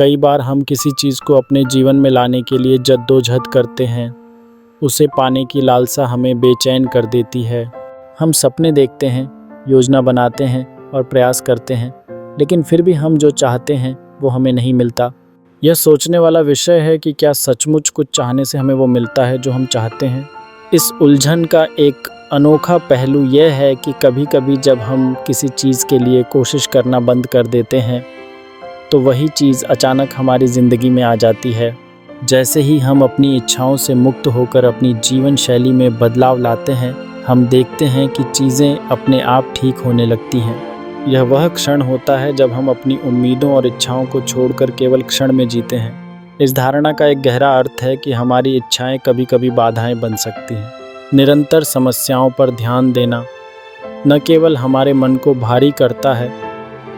कई बार हम किसी चीज़ को अपने जीवन में लाने के लिए जद्दोजहद करते हैं। उसे पाने की लालसा हमें बेचैन कर देती है। हम सपने देखते हैं, योजना बनाते हैं और प्रयास करते हैं, लेकिन फिर भी हम जो चाहते हैं वो हमें नहीं मिलता। यह सोचने वाला विषय है कि क्या सचमुच कुछ चाहने से हमें वो मिलता है जो हम चाहते हैं। इस उलझन का एक अनोखा पहलू यह है कि कभी कभी जब हम किसी चीज़ के लिए कोशिश करना बंद कर देते हैं तो वही चीज़ अचानक हमारी ज़िंदगी में आ जाती है। जैसे ही हम अपनी इच्छाओं से मुक्त होकर अपनी जीवन शैली में बदलाव लाते हैं, हम देखते हैं कि चीज़ें अपने आप ठीक होने लगती हैं। यह वह क्षण होता है जब हम अपनी उम्मीदों और इच्छाओं को छोड़कर केवल क्षण में जीते हैं। इस धारणा का एक गहरा अर्थ है कि हमारी इच्छाएं कभी कभी बाधाएं बन सकती हैं। निरंतर समस्याओं पर ध्यान देना न केवल हमारे मन को भारी करता है,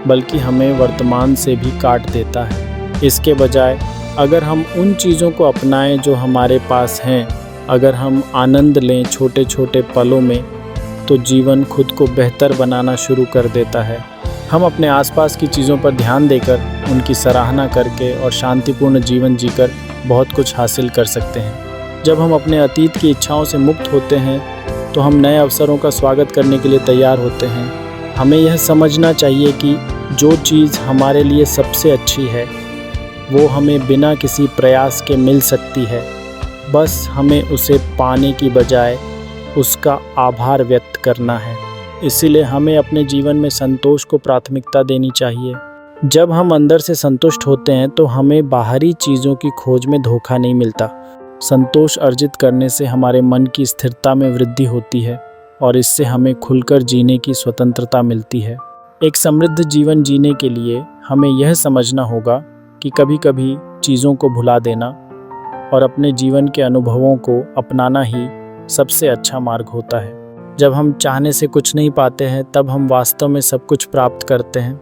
बल्कि हमें वर्तमान से भी काट देता है। इसके बजाय अगर हम उन चीज़ों को अपनाएं जो हमारे पास हैं, अगर हम आनंद लें छोटे छोटे पलों में, तो जीवन खुद को बेहतर बनाना शुरू कर देता है। हम अपने आसपास की चीज़ों पर ध्यान देकर, उनकी सराहना करके और शांतिपूर्ण जीवन जीकर बहुत कुछ हासिल कर सकते हैं। जब हम अपने अतीत की इच्छाओं से मुक्त होते हैं तो हम नए अवसरों का स्वागत करने के लिए तैयार होते हैं। हमें यह समझना चाहिए कि जो चीज़ हमारे लिए सबसे अच्छी है वो हमें बिना किसी प्रयास के मिल सकती है। बस हमें उसे पाने की बजाय उसका आभार व्यक्त करना है। इसीलिए हमें अपने जीवन में संतोष को प्राथमिकता देनी चाहिए। जब हम अंदर से संतुष्ट होते हैं तो हमें बाहरी चीज़ों की खोज में धोखा नहीं मिलता। संतोष अर्जित करने से हमारे मन की स्थिरता में वृद्धि होती है और इससे हमें खुलकर जीने की स्वतंत्रता मिलती है। एक समृद्ध जीवन जीने के लिए हमें यह समझना होगा कि कभी कभी चीज़ों को भुला देना और अपने जीवन के अनुभवों को अपनाना ही सबसे अच्छा मार्ग होता है। जब हम चाहने से कुछ नहीं पाते हैं, तब हम वास्तव में सब कुछ प्राप्त करते हैं।